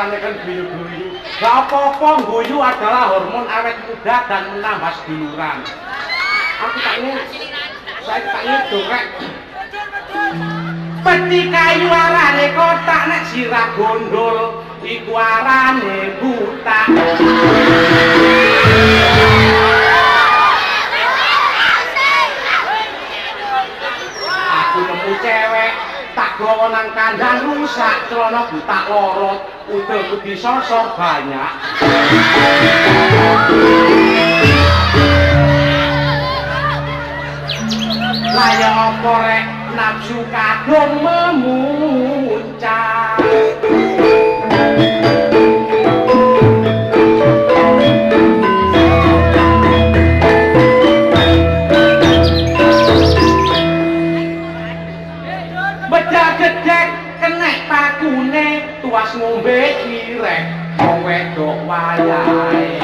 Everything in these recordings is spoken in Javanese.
rasanya kan guyu-guyu. Gak apa-apa, guyu adalah hormon awet muda dan menambah seduluran. Aku tak saya tak ngedorek. Peti kayu arane kotak nek sirah gondol iku arane buta. Aku nemu cewek tak gawa nang kandang rusak celana buta lorot udel putih sosor banyak. Lah ya apa rek nafsu kadung memuncak. Bedak-gedek kenek takune tuas ngombe kirek wong wedok wayahe.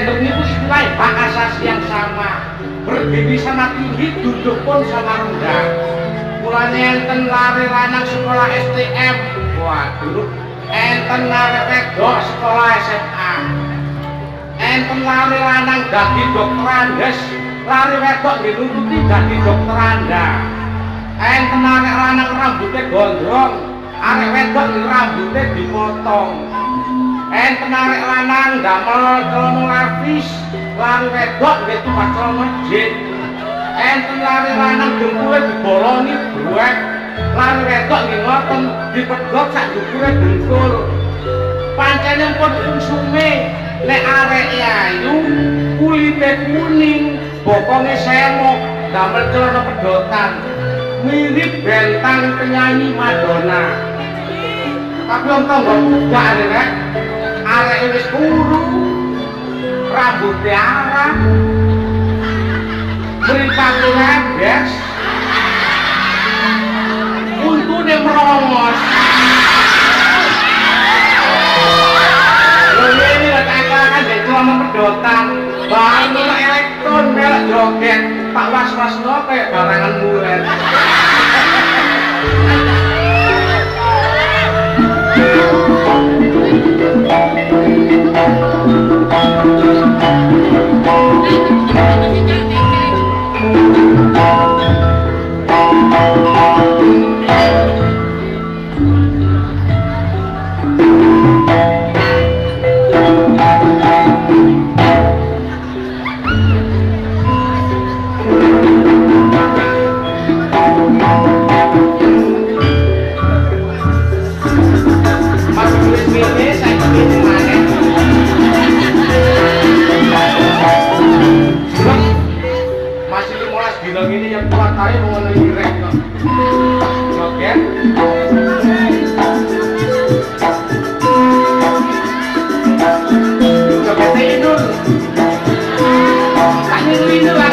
gender niku istilah hak asasi yang sama, berdiri sama tinggi, duduk pun sama rendah. Mulanya enten lari lanang sekolah STM, waduh, enten lari wedok sekolah SMA, enten lari lanang dadi dokter Andes, lari wedok dinuruti dadi dokter Anda, enten lari lanang rambutnya gondrong, arek wedok rambutnya dipotong, enten arek lanang damel celana lapis, lari wedok gitu pas celana jin, enten lari lanang dengkule diboloni bruwek, lari wedok nggih ngoten dipedhot sak dukure dengkul. Pancene pun unsume nek areke ayu, kulite kuning, bokonge semok, damel celana pedotan. Mirip bentang penyanyi Madonna. Tapi om tangga gak rek, arek wis kuru, rambutnya arah, mripate rebes, untune merongos. Lho ini lho kakak dek celana pedotan, baru elektron melek joget, tak was-wasno kayak barangan mulen. Ini yang kuat aja mau ngelirek kok. Joget. Jogetnya Inul. Tak Inul lah.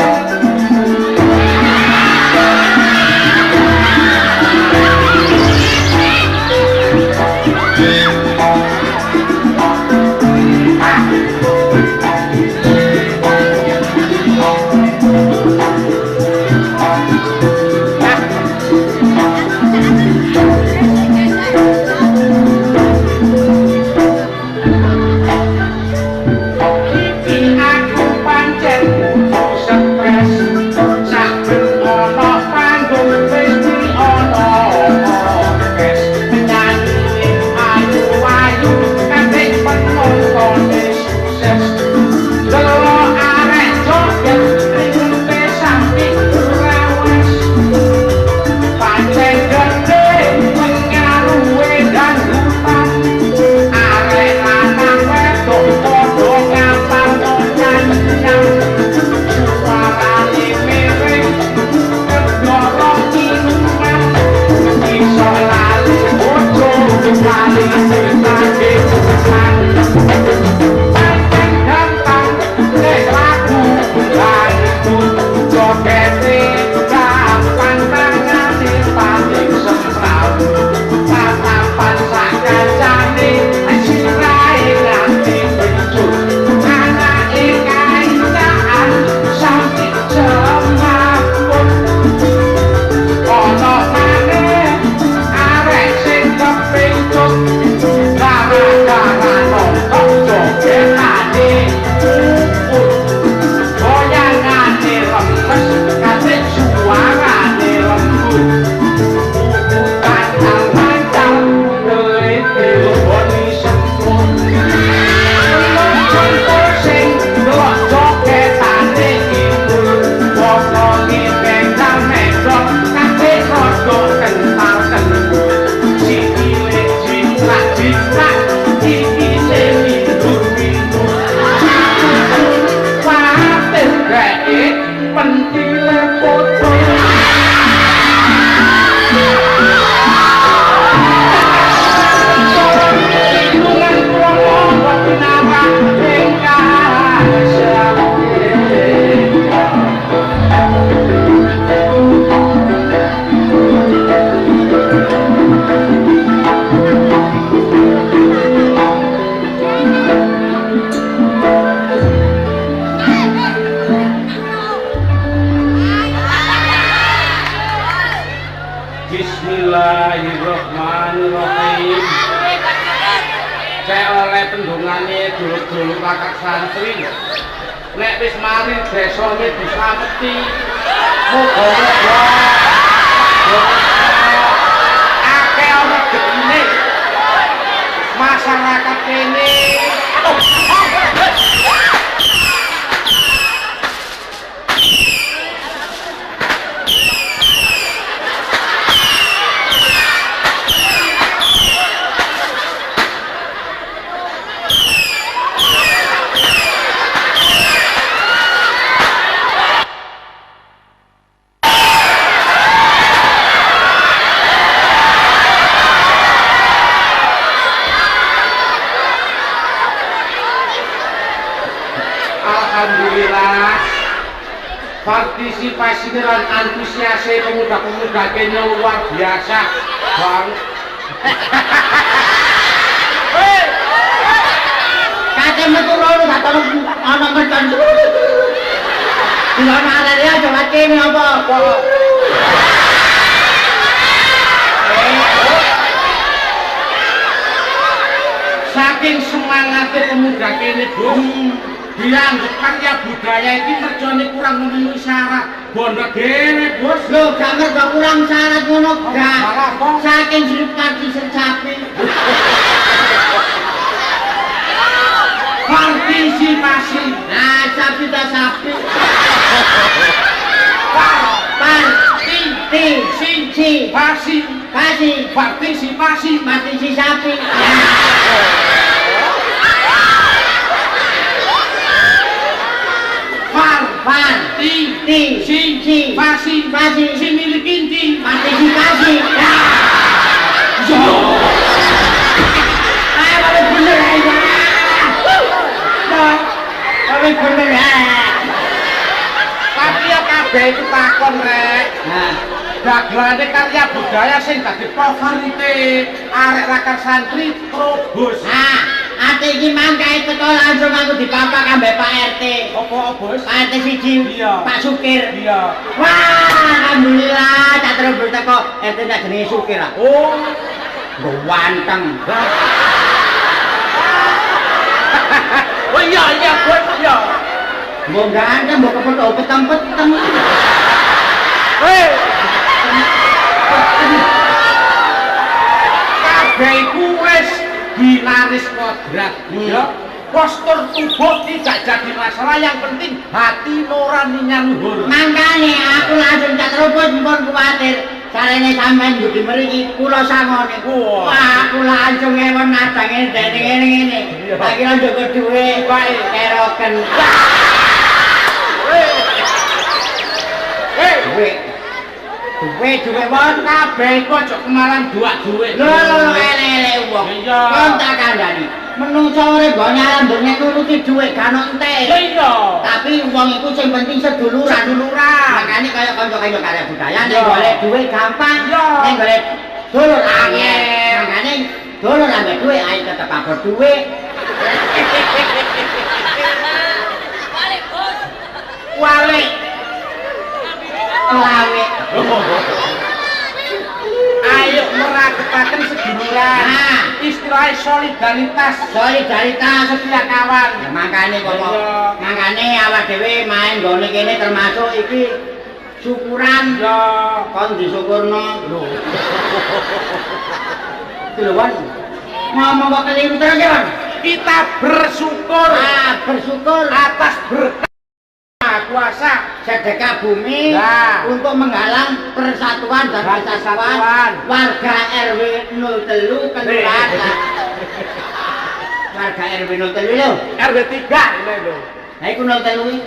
Bismillahirrahmanirrahim. Cek oleh pendungane dulur-dulur kakak santri. Nek wis mari desane dislameti. Muga-muga akeh ana gedine. Masyarakat kene alhamdulillah partisipasi dan antusiasme pemuda-pemuda kene luar biasa bang. Kakek metu rono gak tau ana ngecon. Dina arek aja kene apa? Saking semangatnya pemuda kene bos. Dianggap karya budaya ini merjone kurang memenuhi syarat. Bondo dene bos. Lho gak mergo kurang syarat ngono gak. Saking sirip parti sercapi. Partisipasi. Nah, sapi ta sapi. Partisipasi. Mati sapi. Partisipasi. Si milik inti. Partisipasi. Ayo balik bener aja. Balik bener ya. Tapi ya kabeh itu takon rek. Nah, dagelane karya budaya sing dadi favorite arek rakar santri Trobos. nah, ate iki mangkae teko langsung aku dipapak ambek Pak RT. Apa bos? Pak RT siji, Iya. Pak Sukir. Iya. Wah, alhamdulillah tak terus teko RT tak jenenge Sukir ah. Oh, Ganteng. oh iya bos iya. Mbok ganteng mbok kepethuk peteng-peteng. Hei. Kabeh iku wis dinaris kodrat. Ya. Postur tubuh tidak jadi masalah, yang penting hati nuraninya luhur. Mangkane aku langsung tak terobos mpun kuwatir. Carane sampean yo mriki kula sangone. Wah. Wah, aku langsung ewon nadange dene ngene-ngene. Tak kira njogo dhuwit kok keroken. Duwe wong Kabeh iku aja kemalan duak duit. lho ele-ele wong. Iya. Kon tak kandhani. Menungso urip go nyalan donya nuruti dhuwit gak ono entek. Iya. Tapi wong iku sing penting seduluran. Makane kaya kanca-kanca karya budaya nek golek dhuwit gampang. Iya. Nek golek dulur angel. Angel. Makane dulur ambek dhuwit ae tetep abot dhuwit. Wale. Lawe. Ayo meragetaken seduluran. Nah. Istilah solidaritas. Solidaritas Setia kawan. ya makane kok Iya. makane awak dhewe main gone kene termasuk iki syukuran Ya. kon disyukurno Lho. Dewan ngomong kok keliru terus ya Wan. Kita bersyukur Bersyukur atas berkah kuasa sedekah bumi Ya. untuk menggalang persatuan dan kesatuan warga RW 03 kelurahan warga RW 03 lho. RW 3 ini lho. Lah iku 03 iki.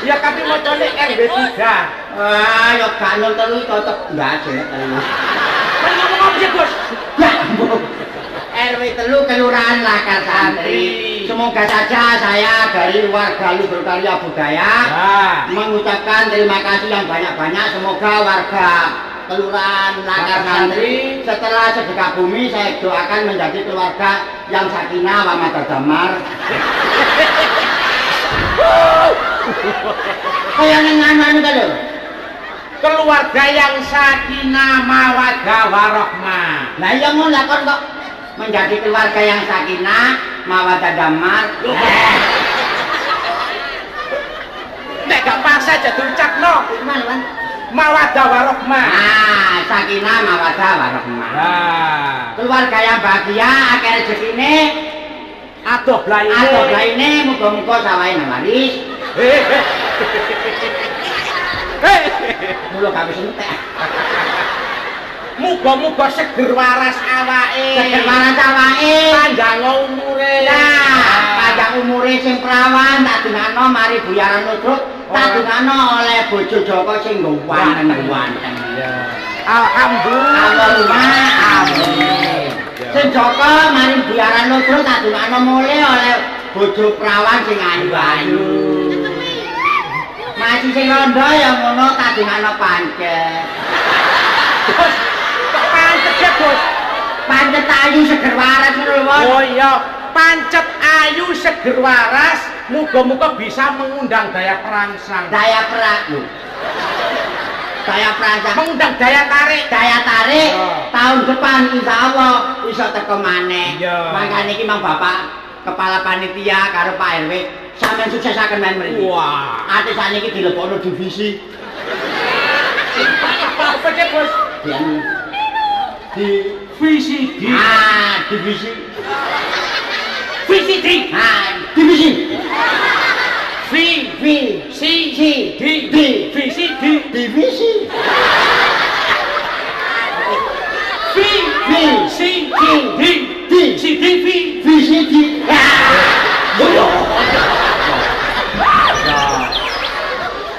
Ya tapi mocone RW 3. Wah, yo gak 03 tetep enggak ada. Kan ngomong apa sih, Bos? Ya, RW 3 Kelurahan Lakar Santri. Semoga saja saya dari warga Luhur Karya Budaya mengucapkan terima kasih yang banyak-banyak. Semoga warga Kelurahan Lakar Santri setelah sedekah bumi saya doakan menjadi keluarga yang sakinah wa mawaddah damar. Kayak ning anu-anu ta lho. keluarga yang sakinah mawaddah warahmah. Lah iya ngono lah kon kok menjadi keluarga yang sakinah mawaddah damar. Nek gak pas aja diucapno. Gimana, Wan? Mawaddah warahmah. Ah, sakinah mawaddah warahmah. Nah, Keluarga yang bahagia akeh rezekine, adoh blaine. adoh blaine muga-muga sawahe nang waris. Mulo gak wis entek. Muga-muga seger waras awake. Seger waras awake. Panjang umure. Nah, panjang umure sing prawan tak dungakno mari buyaran nudruk, tak dungakno oleh bojo Joko sing ganteng-ganteng. Alhamdulillah. Amin. Sing Joko mari buyaran nudruk tak dungakno mule oleh bojo prawan sing ayu-ayu. Masih sing rondo ya ngono tak dungakno pancet. Bos, kok pancet ya, Bos? Pancet ayu seger waras ngono lho, Bos. Oh iya, pancet ayu seger waras, muga-muga bisa mengundang daya perangsang. Daya perang. Daya perangsang. Mengundang daya tarik. Daya tarik Oh. tahun depan insyaallah iso teko maneh. Iya. Mangkane iki Mang Bapak kepala panitia karo Pak RW sampeyan suksesaken men mriki. Wah. Ate saniki dilebokno divisi. Apa sih, Bos? Dian di VCD. divisi. VCD. Divisi. V. V C. C D. D VCD. divisi. V. V C. D. D CDV. VCD.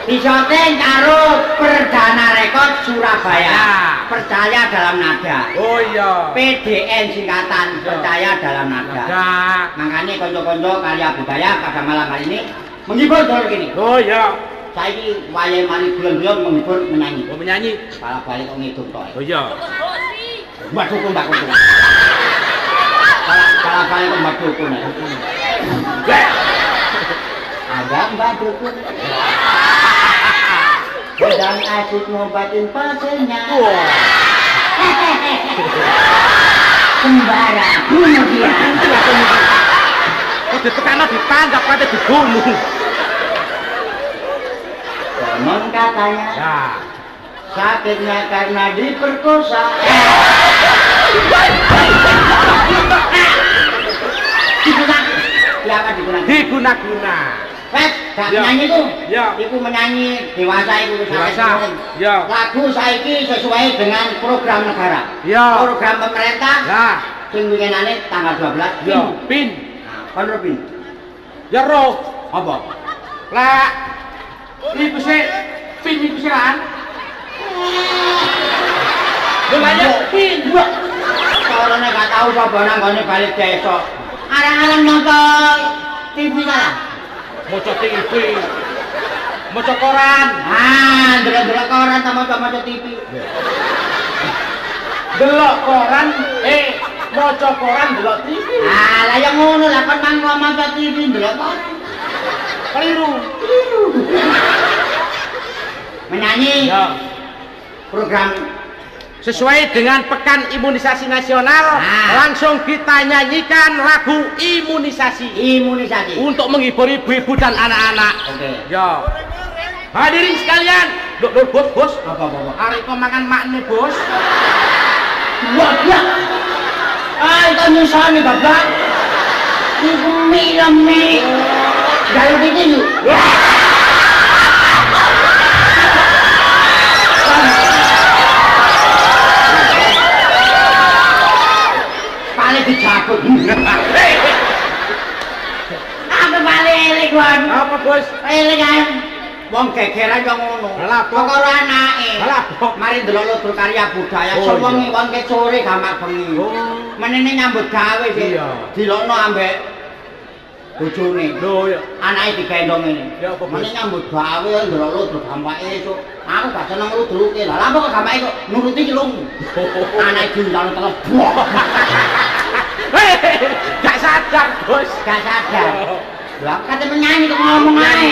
Disyuting karo Perdana Rekod Surabaya. Percaya dalam nada. Oh iya. PDN singkatan percaya dalam nada. Nah. Makanya konco-konco karya budaya pada malam hari ini menghibur dulu gini. Oh iya. Saya ini wayai mari bulan-bulan menghibur menyanyi. Mau menyanyi. Pala balik kok ngitung toh. Oh iya. Mbak Dukun, Mbak Dukun. Pala balik kok Mbak Dukun. Ada Mbak Dukun. Sedang asik ngobatin pasiennya. Wah. Sembara bunuh dia. Oh ditekan ditangkap kate dibunuh. Konon katanya Ya. sakitnya karena diperkosa. Siapa digunakan? Diguna-guna. Wes, gak Ya. menyanyi tuh. Ya. Iku menyanyi dewasa iku wis Dewasa. sampai Ya. Lagu saiki sesuai dengan program negara. Ya. Program pemerintah Ya. sing winginane tanggal 12. Ya. Pin. Nah, kon ro pin. Ya roh. Apa? Lah. Iku sih pin iku sih lan. Belanya pin. Karena gak tahu sapa nang gone balik desa. Arang-arang nonton TV lah. Maca TV. Maca koran. Delok-delok koran ta maca-maca TV. Delok koran, maca koran delok TV. Lah ya ngono lah kon mangko maca TV delok koran. Keliru. Menyanyi Ya. program Sesuai dengan Pekan Imunisasi Nasional, langsung kita nyanyikan lagu imunisasi untuk menghibur ibu-ibu dan anak-anak. Oke. Ya. Hadirin sekalian, bos. Apa? Arek kok makan makne, Bos. Wah. Itu nyusani bapak. Iku mie. Gayo iki lho. Paling dijabut. Apa paling elik wan? Apa, Bos? Elik ae. Wong gegeran yo ngono. Lah, kok karo anake. Lah, kok Mari ndelok ludur karya budaya. Oh, Sewengi iya. wonge sore gamak bengi. Oh. Menene nyambut gawe sih. Iya. Dilokno ambek bojone. Lho ya. Anake digendong ngene. Ya, apa, Bos? Menene nyambut gawe ndelok ludur gampake esuk. Aku gak seneng luduruke. Lah lha kok gampake kok nuruti celung. Anake diundang terus. Gak sadar, Bos. Gak sadar. Lah kate menyanyi kok ngomong ae.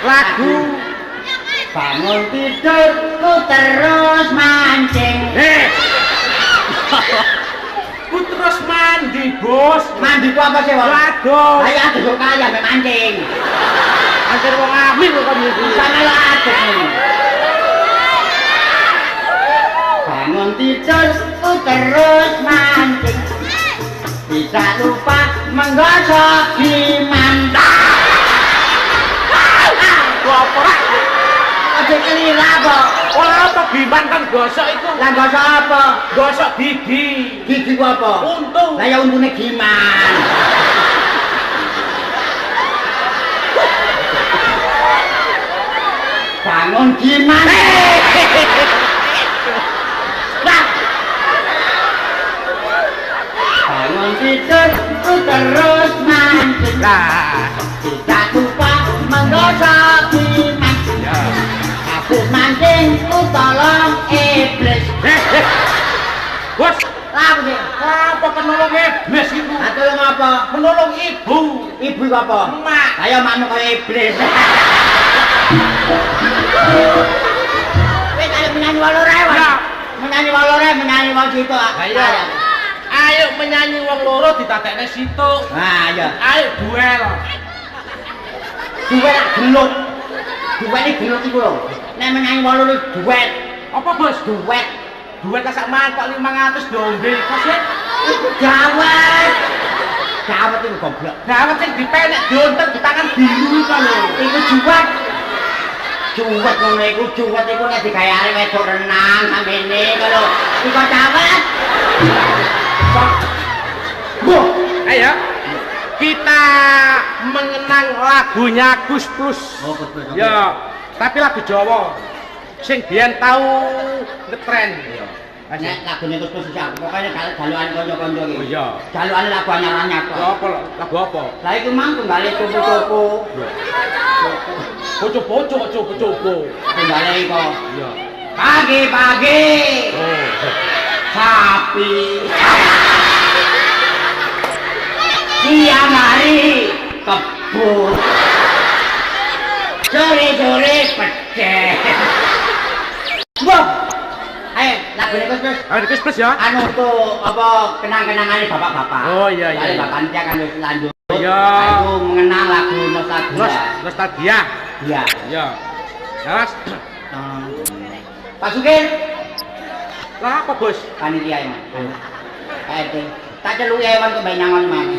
Lagu bangun tidur ku terus mancing. Ku terus mandi, Bos. Mandi ku apa sih, Wong? Waduh. Ayo adus kaya mbek mancing. Anjir wong amin kok niku. Sama lo adus. Bangun tidur ku terus mancing. Tidak lupa menggosok gimana. Apa? Aja kelira apa? Ora apa giman kan gosok itu. Lah gosok apa? Gosok gigi. Gigi ku apa? Untung. Lah ya untune giman. Bangun giman. Lah. Bangun tidur ku terus mancing. Lah, Tidak lupa menggosok giman. ya. Habis mancing ku tolong iblis. Bos, Lah apa sih? apa penolong iblis itu? Atau ngapa? Menolong ibu. Ibu apa? Emak. Ayo makmu kaya iblis. Wis ayo menyanyi walore wae. Ya. Menyanyi walore, menyanyi wong situ. Ayo. Ayo menyanyi wong loro ditatekne situ. Nah, ayo. Ayo duel. Duet gelut. Duet iki gelut iku lho. Nek menyanyi walore duet. Apa, Bos? Duet. Duel kasak mangkok 500 dombe. Kok sih? Iku gawat. Gawat iku goblok. Dawet sing dipenek dionten di tangan biru iku lho. Iku juwet. Juwet ngono iku, juwet iku nek digawe arek wedok renang samene lho. Iku gawat. Boh, Ayo. Kita mengenang lagunya Gus Plus. oh betul. Ya, tapi lagu Jawa. Sing biyen tau ngetren. Ya. Nek lagune Gus Plus sak, pokoke jalukan kanca-kanca iki. Oh iya. Jalukane lagu anyar-anyar Ya kok. apa lagu apa? Lah iku mang tunggale cupu-cupu. Poco-poco kok coba-coba. Tunggale iku. Iya. Pagi-pagi Oh. sapi. Siang hari kebun. Sore-sore peceh. Wah. Ayo, lagune Gus Plus. Ayo Gus Plus ya. Anu tuh apa kenang-kenangane bapak-bapak. Oh, iya, iya, Soale iya. bapak Tia kan wis lanjut. Iya. Aku mengenang lagu nostalgia. Nostalgia. Iya. Ya. Mas, Pak Sugeng, lah apa, Bos? panitia ya. KRT. Tak celuki hewan kok nyangon mana.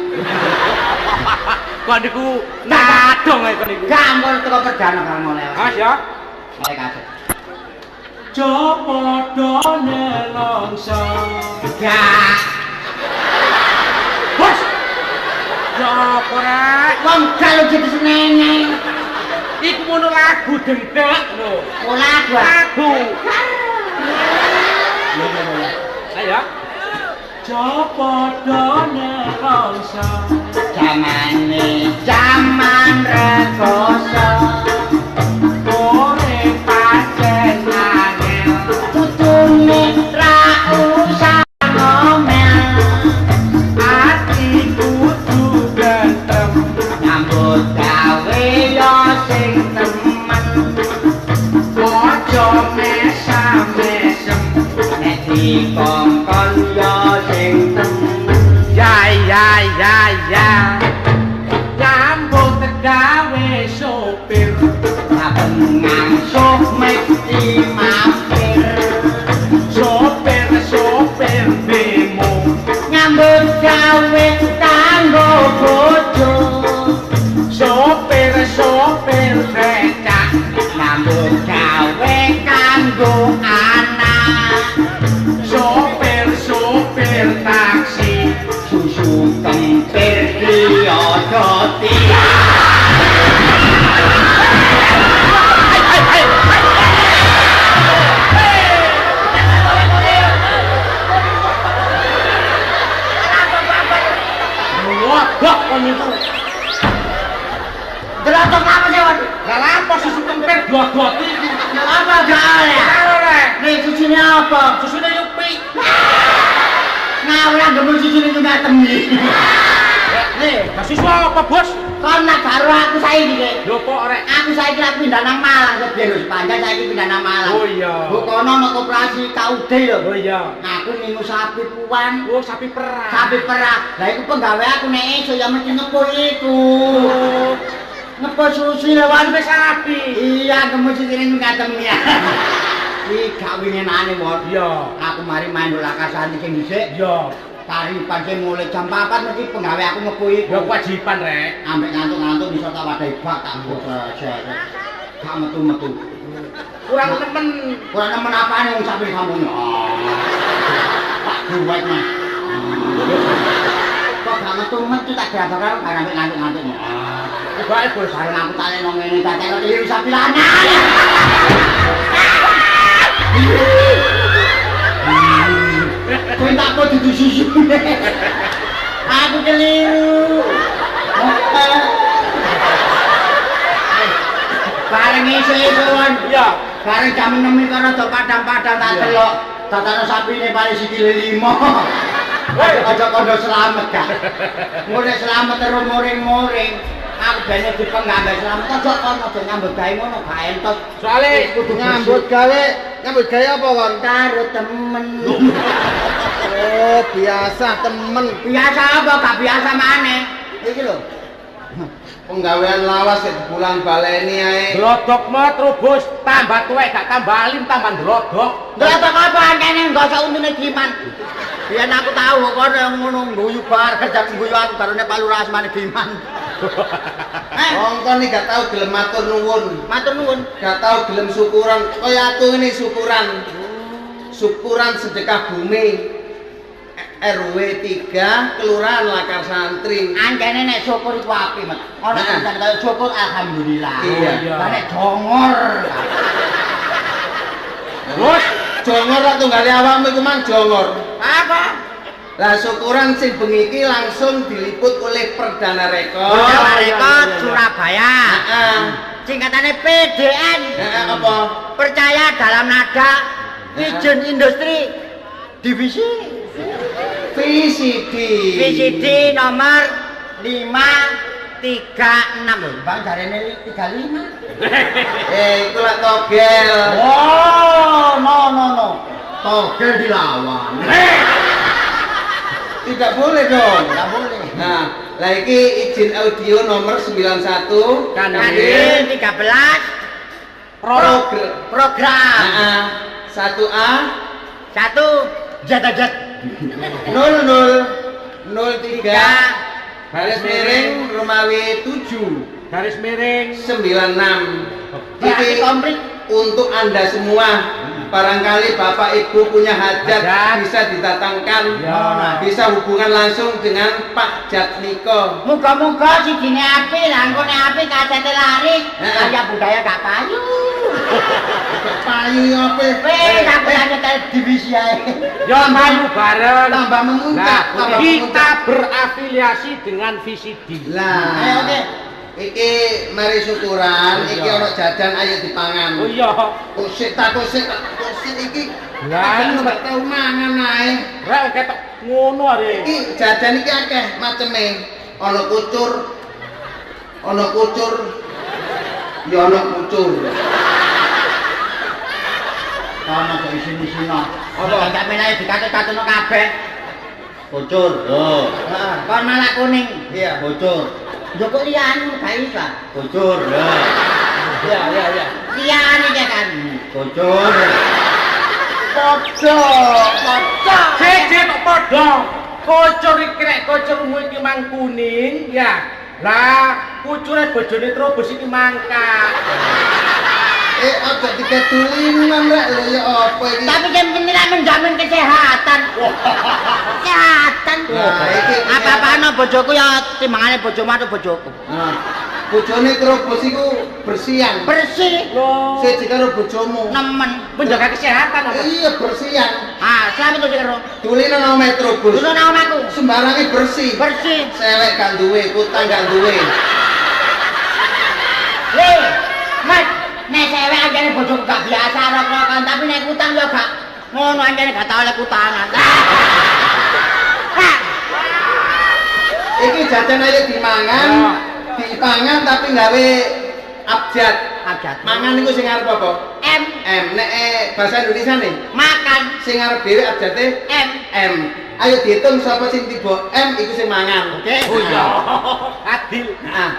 Kok niku nadong ae kok niku. Gampol teko perdana kang oleh. Mas ya. Oleh kaset. Coba done longso. Gak. Bos. Coba rek. Wong kalau jadi senenge. Iku ngono lagu dendek lho. Oh lagu. Lagu. Iya. Ayo. Coba done longso. Jamane jaman rekoso. Ore pancen angel. Kudune ra usah ngomel. Ati kudu ganteng. Nyambut gawe yo sing temen. Ojo mesam-mesem. Nek dikongkon yo sing temen. Ya. Nyambut gawe sopir. Saben ngangsuh mesti mampir. Sopir bemo. Nyambut gawe kanggo bojo. Sopir becak. Nyambut gawe kanggo anak. Sopir taksi. Susu kempir diodoti. Wah, kon niku. Delotok apa sih, Wan? Lah lapo susu kempir dua-duati iku. Apa gak oleh? Karo rek. Nih susune apa? Susune yupi. Ngawur nggak susu ini juga temi. Mahasiswa apa, Bos? Kon nak karo aku saiki iki. Lho kok rek. Aku saiki lagi pindah nang Malang sebiyen wis panjang saiki pindah nang Malang. Oh iya. Bu kono ana koperasi KUD lho. Oh iya. Aku minum sapi puan. Oh, sapi perah. Sapi perah. Lah iku penggawe aku nek iso ya mesti ngepo iku. Oh. Ngepo susi lawan Wis sapi. Iya, kemusi kene ngatem ya. Iki gak wingenane, Mon. Iya. Aku mari main bola kasane sing dhisik. Iya. Taripan sing mulai jam 4 mesti penggawe aku ngepo iku. Ya kewajiban rek. Ambek ngantuk-ngantuk bisa tak wadahi bak tak mbok saja. Gak metu-metu. Kurang temen. Kurang nemen apane wong sapi kamu. Pak duwet Mas. Kok gak metu-metu tak grabak karo ambek ngantuk-ngantuk. Bae bos sareng aku tak nang ngene tak kok iki sapi lanang. Kowe tak kok dudu susune. Aku keliru. Bareng isih-isihon. Iya. Bareng jam 6 iki karo do padang-padang tak delok. Datane sapine paling sikile 5. Aja kondo selamat gak. Mulai selamat terus muring-muring. Aku bene dipenggambar selamat aja kono aja nyambut gawe ngono gak entot. Soale kudu Nyambut gawe apa kon? karo temen. Oh, biasa temen. Biasa apa gak biasa maneh. Iki lho. Penggawean lawas sik bulan baleni ae. glodok met rubus tambah tuwek gak tambah alim tambah glodok. Ndelok apa kene enggak usah untune Giman. Biyen aku tahu kok kono ngono guyu bar kerja guyu aku karone Pak Lurah asmane Giman. Wong kon iki gak tau gelem matur nuwun. Matur nuwun. Gak tau gelem syukuran. Kaya aku ini syukuran. Syukuran sedekah bumi. RW 3 Kelurahan Lakar Santri. Anjane nek syukur iku apik, Mas. Ana urusan kaya syukur alhamdulillah. Iya. Lah nek jongor. Bos, Jongor ra tunggale awakmu iku mang jongor. Apa? Lah syukuran sing bengi iki langsung diliput oleh Perdana Rekor. Jawa iya, Rekor iya. Surabaya. Heeh. Singkatane PDN. Heeh apa? Percaya dalam nada Pigeon Industri Divisi VCD. VCD nomor 536 lho. Bang jarene 35. Iku lak togel. Oh, no. Togel dilawan. Tidak boleh dong. Enggak boleh. Nah, lah iki izin audio nomor 91 Kanil 13 program. Heeh. 1A 1 jat 0003 garis miring Romawi 7 garis miring 96. Berarti Iki komplit. untuk Anda semua. Barangkali Bapak Ibu punya hajat Hajat. bisa didatangkan. Ya. Bisa hubungan langsung dengan Pak Jatmiko. Muga-muga sidine apik, lah engko nek apik kacete laris. Heeh. Kaya budaya gak payu. Payu apa? Wes aku nyetel divisi ae. Ya malu bareng. Tambah menguncak, Nah, tambah kita berafiliasi dengan VCD. Lah, Ayo oke. iki mari syukuran, Iya. iki ana jajan ayo dipangan. Oh iya. Kusik iki. Lah, Lah gak tau mangan ae. rek ketok ngono are. Iki jajan iki akeh maceme. Ana kucur. Ya ana kucur. Ono kok isin-isino. Apa? Gak menawa dikate-kateno kabeh. Bocor. Oh. Heeh. Kon malah kuning. Iya. Bocor. Yo kok liyane gak iso. Bocor. Iya. Liyane iki kan. Bocor. Padha. Jeje kok padha. Kocor iki rek kocormu iki mang kuning, ya. Lah, kucure bojone trobos iki mangkat. Aja dikedulinan rek lho ya apa iki? Tapi yang penting lah menjamin kesehatan. Kesehatan. Nah, iki Apa-apa ana bojoku ya timbangane bojomu atau bojoku. Nah, bojone terobos iku bersihan. Bersih. Loh, Siji karo bojomu. Nemen. menjaga kesehatan apa? Iya bersihan. Ah, selamat tuh karo. Dulinan nang metrobus. Dulu nang omahku. Sembarange bersih. Bersih. Sewek gak duwe, kutang gak duwe. Le, Mas, nek cewek anjane bojoku gak biasa rok-rokan, tapi nek utang yo gak ngono anjane gak tau lek utangan. Iki jajan ayo dimangan, dipangan tapi gawe abjad. Abjad. Mangan niku sing arep apa? M. Nek bahasa Indonesia nih. Makan. Sing arep dhewe abjate M. M. Ayo dihitung sapa sing tiba M iku sing mangan. Oke? Oh iya. Adil. Nah.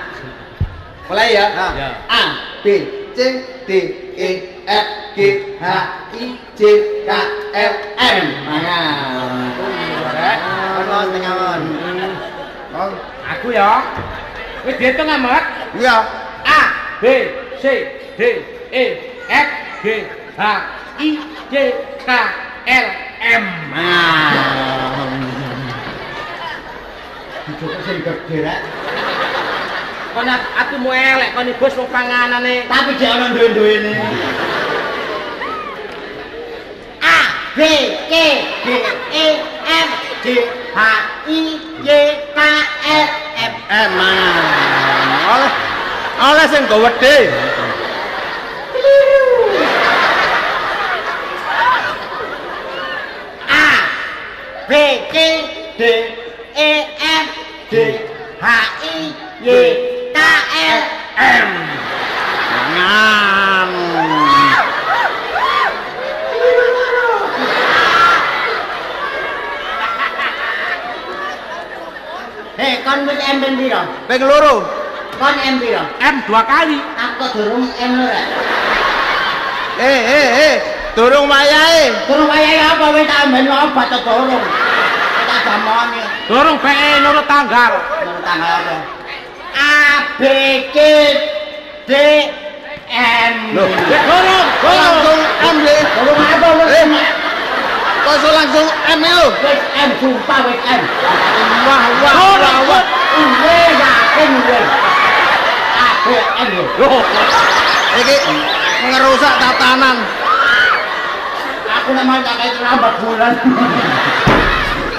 Mulai ya. Ya. A, B, C, D, E, F, G, H, I, J, K, L, M. Mangan. Terus tengawan. Aku ya. Wis diitung amat. Iya. A, B, C, D, E, F, G, H, I, J, K, L, M. Dicoba sing gede rek. Kon aku mau elek kon bos wong panganane. Tapi jek ana duwe-duwene. A, B, C, D, E, F, G, H, I, J, K, L, M. Mangan. Oleh sing go wedhe. A, B, C, D, E, F, G, H, I, J, K, L, M. Mangan. Hei, kon wis M ping piro? Ping loro. Kon M piro? M 2 kali. Aku durung M lho rek. Durung wayahe. Durung kaya apa wis tak amben obat to durung. Tak jamone. Dorong PE nurut tanggal. Menurut tanggal apa? A, B, C, D, M. Loh, Dorong, langsung M le. Durung apa wis? Kok langsung M lho? Wis M sumpah wis M. Wah. Wis yakin wis. A, B, M lho. Iki ngerusak tatanan. Aku namanya tak kayak terlambat bulan.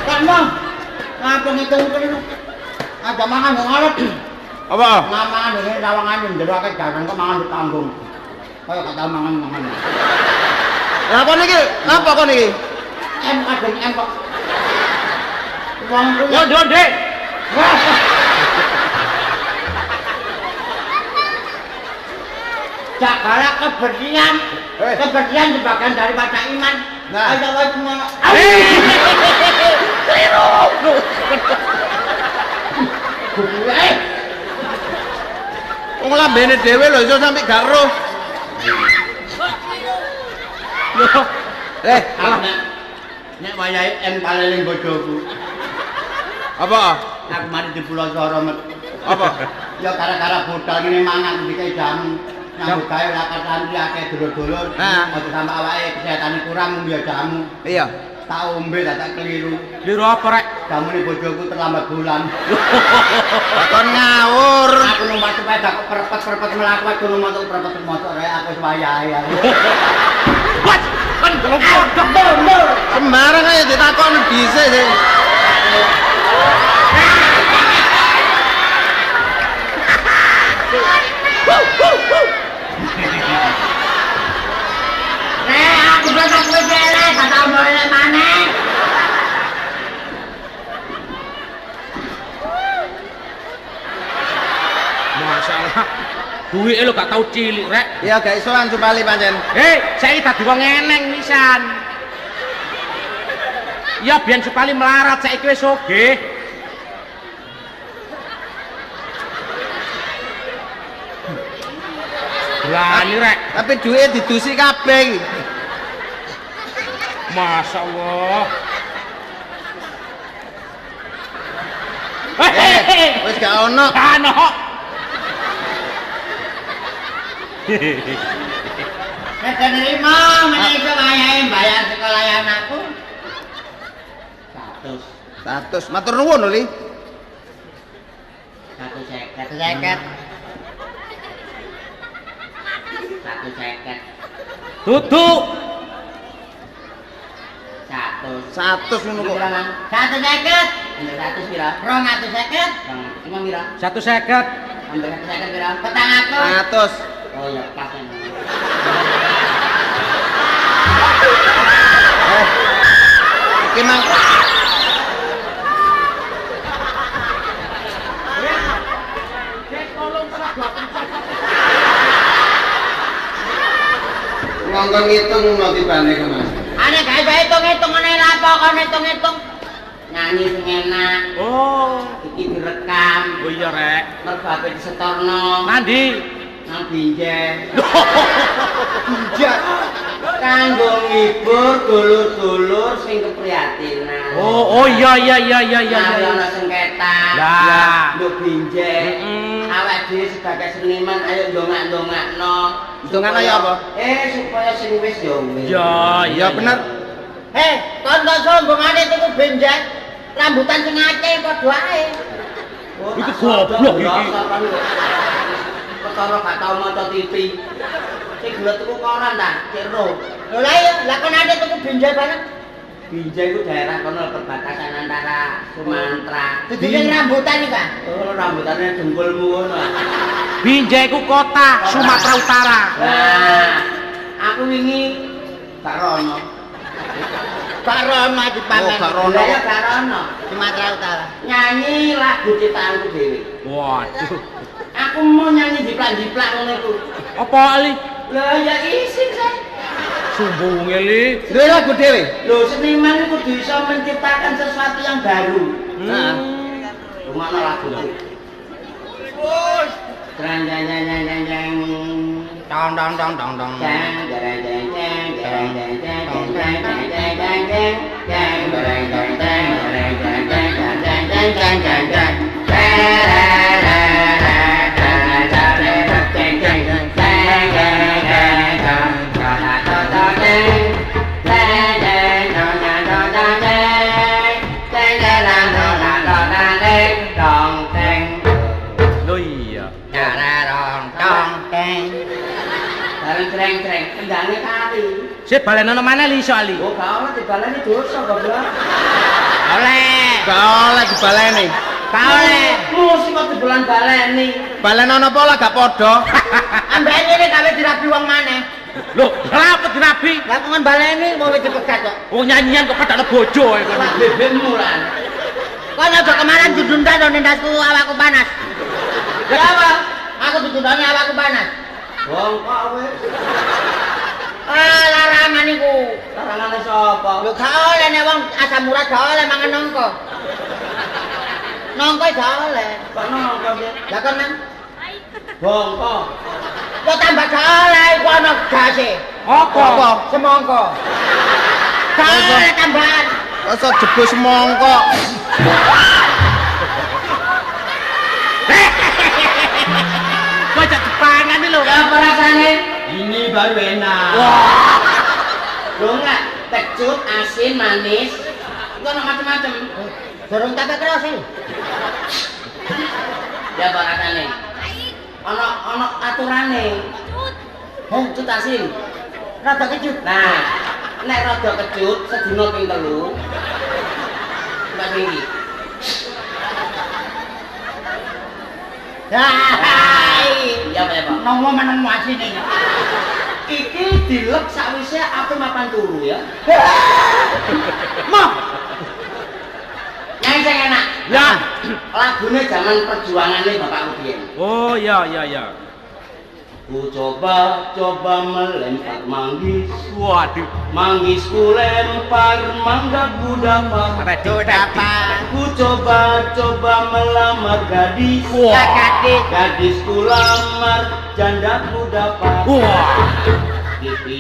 Kan bang, ngapa ngitung dulu? Ada makan yang ngarep. Apa? Mangan dengan rawangan yang jadi akeh jalan kok mangan ditanggung. Kayak kata mangan. Lah kok niki? Napa kok niki? M kadang M kok. Wong Yo, Dek. Jakala kebersihan, kebersihan sebagian daripada iman. Nah. Ayo wae semono. Keliru. Wong lambene dhewe lho iso sampe gak roh. Alah nek wayahe M paleling bojoku. Apa? Aku mari di Pulau Soro met. Apa? Ya gara-gara budal ngene mangan dikek jamu. Nyambut gawe ora santri akeh dulur-dulur. Aja sampe awake kesehatane kurang ya jamu. Iya. Tak ombe tak keliru. Keliru apa rek? Jamune bojoku terlambat bulan. Kon ngawur. Aku numpak sepeda kok perpet mlaku aku numpak perpet motor rek aku wis wayahe. What? Kan goblok. Sembarang aja ditakoni dhisik sih. Aku udah tak boleh, tak boleh mana? Masalah. Duit lo gak tau cilik rek. Ya gak isoan supali pancen. Saya tadi wong eneng nisan. Ya biyen supali melarat saiki wis sugih. Berani rek. Tapi duit didusi kabeh iki. Masya Allah. Wis gak ono. Ano. Nek nerima menika wayahe bayar sekolah anakku. 100. Matur nuwun lho, Li. 150. Dudu. 100 ngono kok. 150. 100 pira? 250. Cuma pira? 150. Ambil 150 pira? Petang aku. 100. Oh ya pas ya. Iki mang ngongkon ngitung no tibane ke Mas. Ane gawe hitung-hitung ngene lapo kon hitung-hitung. Nyanyi sing enak. Oh, Iki direkam. oh iya rek. Merbabe disetorno. Nandi? Nang binjai. Bijak. Kanggo ngibur dulur-dulur sing keprihatinan. Oh iya. Nari ana sengketa. Lah. Nduk binjai. Mm-mm. Awak dhewe sebagai seniman ayo ndongak-ndongakno. Ndongakno ya apa? Supaya sing wis ya wis. Ya bener. Kon sombongane tuku benjat. Rambutan sing aceh padha ae. Iku goblok iki. Perkara gak tau maca TV. Sing gelem tuku koran ta, cero. Lho lah ya, lah kon ade tuku benjat bareng. Binjai itu daerah kono perbatasan antara Sumatera. Jadi rambutan iki, Pak. Oh, rambutannya dengkulmu ngono. Binjai ku kota Sumatera Utara. Nah, aku wingi gak rono. Gak rono dipamer. Oh, gak rono. Lah ya gak rono. Sumatera Utara. Nyanyi lagu ciptaanku dhewe. Waduh. Aku mau nyanyi jiplak-jiplak ngono iku. Apa Ali? Lah ya isin saya. Sumbunge li. Duwe lagu dhewe. Loh, seniman itu bisa menciptakan sesuatu yang baru. Nah. Rumahnya lagu itu. Jeng jeng jeng jeng jeng jeng. Dong dong dong dong dong. Jeng jeng jeng jeng jeng jeng jeng jeng jeng jeng jeng jeng jeng. Jeng jeng jeng jeng jeng jeng jeng jeng jeng jeng jeng jeng. Loh iya. Dong dong deng. Bareng-bareng kendangnya kali. Sik balenono maneh li iso Ali. Oh, gak oleh dibaleni dosa goblok. Oleh. Gak oleh dibaleni. Gak oleh. Mesti kok dibulan baleni. Balenono apa lah gak padha. Ambek ini gawe dirabi wong maneh. Loh, kenapa dirabi? Lah kok baleni mau dipegat kok. Oh nyanyian kok padane bojo ya kan. Lah bebekmu lan. Kok aja kemarin dudundan to nendasku awakku panas. Ya apa? Aku dudundane awakku panas. Wong kok wis. Larangan iku. Larangane sapa? Lho gak oleh nek wong asam urat gak oleh mangan nongko. Nongko gak oleh. Kok nongko sih? Lah kon nang Bongko. yo tambah gak oleh iku ana gase. Apa? Semongko. Gak oleh tambahan. Rasa jebus semongko. Kok jak dipangan iki lho. Apa rasane? Ini baru enak. Wah. Lho enggak, kecut, asin, manis. Itu ana macam-macam. Durung tak keros iki. Ya apa rasane? Ana aturane. Kecut asin. Rada kecut. Nah, nek rada kecut sedina ping 3. Mbak Tinggi. Hai. Ya apa? Nomo meneng asin iki. Iki dilep sakwise ape mapan turu ya. Mah. Yang sing enak. Ya. Lagune zaman perjuangane Bapak Udien. Oh iya. Ku coba melempar manggis. Waduh. Manggisku lempar, manggaku dapat. Dapat. Ku coba melamar gadis. Wah. Gadisku lamar, jandaku dapat. Wah. Iki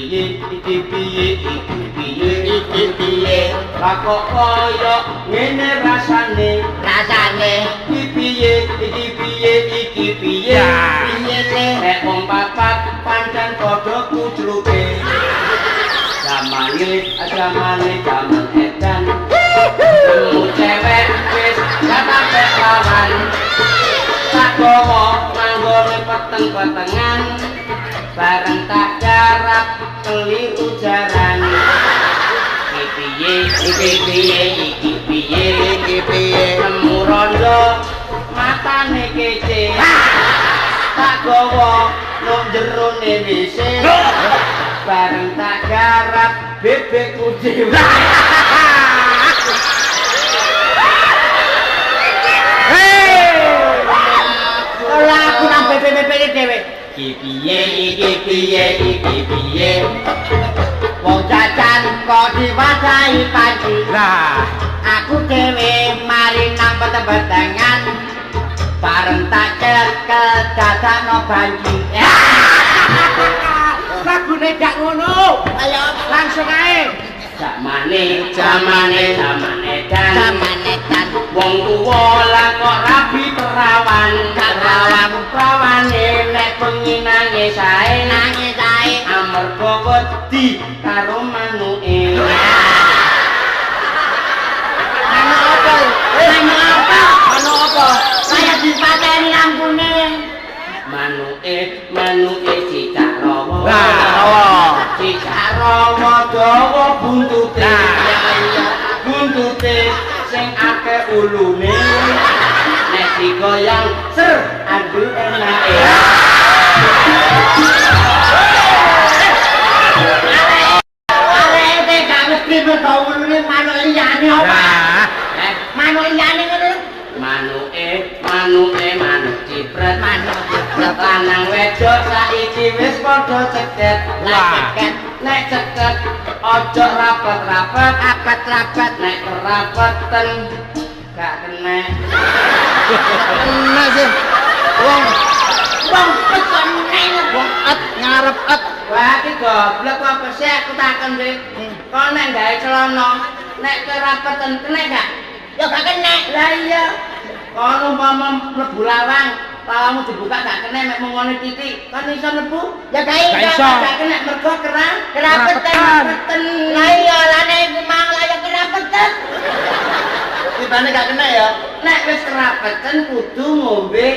piye. Lah kok koyo ngene rasane. Iki piye. Ya. Piye le nek wong papat pancen padha kucluke. Zamane jaman edan. Temu cewek wis kata lawan. Tak gowo nganggone peteng-petengan. Bareng tak jarak keliru jaran. Iki piye. Nemu rondo matane kece. Tak gowo nang jerone wise. Bareng tak garap bebekku dhewe. Ora aku nang bebek-bebek dhewe. Iki piye. kok diwadahi panci. Lah, Aku dhewe mari nang peteng-petengan bareng tak cekel dadakno banci. lagune gak ngono. Ayo Langsung ae. Zamane dan zamane tan wong tuwa lah kok rabi perawan prawane nek bengi nangis sae nangis ae. amarga wedi karo manuke. Anu apa? Anu apa? Anu apa? Kaya dipateni lampune. Manuke cicak rawa. Lah, Cicak rawa dawa buntute. Buntute sing akeh ulune. Nek digoyang ser aduh enake. Arek gak mesti mergo ulune manuk liyane apa? Nah, Manuk liyane ngono. Manuk cipret. Lanang wedok saiki wis padha ceket. Wah. Nek ceket ojo rapet-rapet, apet-rapet nek kerapeten gak kena. Kena sih. Wong Pesone wong et ngarep et. Wah, iki goblok apa sih aku takon sih. Kok nek gawe celana nek kerapeten kena gak? ya gak kena. Lah iya. Kono umpama mlebu lawang, lawangmu dibuka gak kena mek mengone titik, kan iso mlebu? Ya gak Gak iso. Gak kena mergo Kerapeten. Lah iya lane iku mang layak kerapeten. Tibane gak kena ya. Nek wis kerapeten kudu ngombe